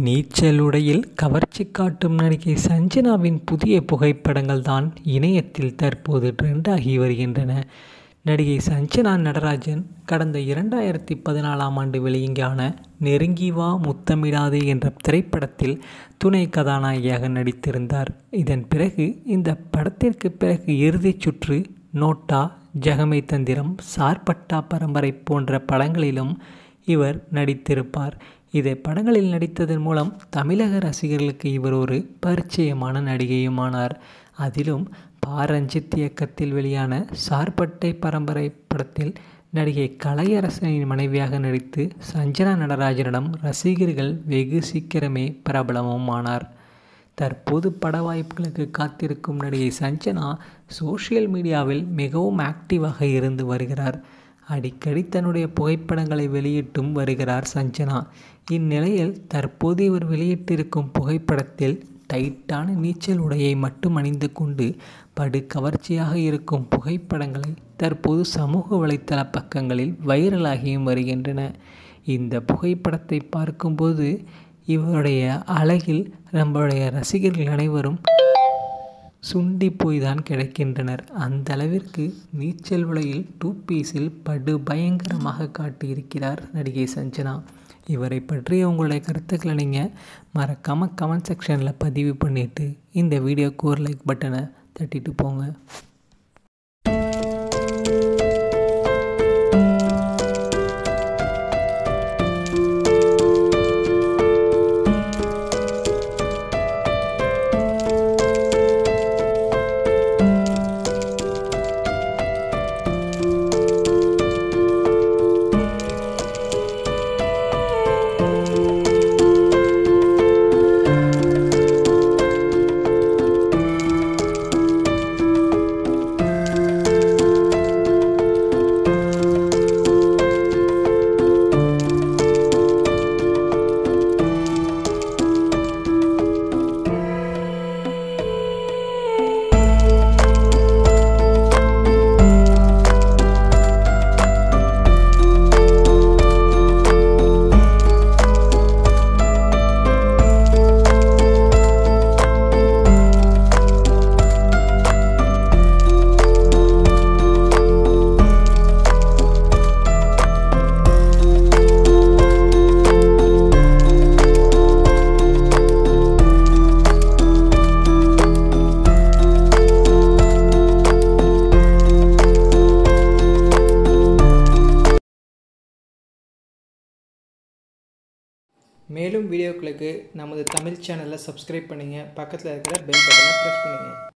நீச்சலுடையில் கவர்ச்சி காட்டும் நடிகை சஞ்சனாவின் புதிய புகைப்படங்கள் தான் இணையத்தில் தற்போது ட்ரெண்ட் ஆகி வருகின்றன. நடிகை சஞ்சனா நடராஜன் கடந்த 2014ஆம் ஆண்டு வெளியான நெருங்கி வா முத்தமிடாதே என்ற திரைப்படத்தில் துணை கதாநாயகியாக நடித்திருந்தார். இதன் பிறகு இந்த படத்திற்கு பிறகு இறுதிச் சுற்று, நோட்டா, ஜகமே தந்திரம், சார்பட்டா பரம்பரை போன்ற படங்களிலும் இவர் நடித்திருப்பார். இதே படங்களில் நடித்ததன் மூலம் தமிழக ரசிகர்களுக்கு இவர் ஒரு பரிச்சயமான நடிகையுமானார். அதிலும் பா. ரஞ்சித் இயக்கத்தில் வெளியான சார்பட்டை பரம்பரை படத்தில் நடிகை கலையரசனின் மனைவியாக நடித்து சஞ்சனா நடராஜனிடம் ரசிகர்கள் வெகு சீக்கிரமே பிரபலமும் ஆனார். தற்போது பட வாய்ப்புகளுக்கு காத்திருக்கும் நடிகை சஞ்சனா சோஷியல் மீடியாவில் மிகவும் ஆக்டிவாக இருந்து வருகிறார். அடிக்கடி தன்னுடைய புகைப்படங்களை வெளியிட்டும் வருகிறார் சஞ்சனா. இந்நிலையில் தற்போது இவர் வெளியிட்டிருக்கும் புகைப்படத்தில் டைட்டான நீச்சல் உடையை மட்டும் அணிந்து கொண்டு படு கவர்ச்சியாக இருக்கும் புகைப்படங்களை தற்போது சமூக வலைத்தள பக்கங்களில் வைரலாகியும் வருகின்றன. இந்த புகைப்படத்தை பார்க்கும்போது இவருடைய அழகில் நம்முடைய ரசிகர்கள் அனைவரும் சுண்டி போய் தான் கிடக்கின்றனர். அந்த அளவிற்கு நீச்சல் உடையில் 2 பீஸில் படு பயங்கரமாக காட்டியிருக்கிறார் நடிகை சஞ்சனா. இவரை பற்றிய உங்களுடைய கருத்துக்களை நீங்கள் மறக்காமல் கமெண்ட் செக்ஷனில் பதிவு பண்ணிவிட்டு இந்த வீடியோக்கு ஒரு லைக் பட்டனை தட்டிட்டு போங்க. மேலும் வீடியோக்களுக்கு நமது தமிழ் சேனலை சப்ஸ்கிரைப் பண்ணுங்கள். பக்கத்தில் இருக்கிற பெல் பட்டனை ப்ரெஸ் பண்ணுங்கள்.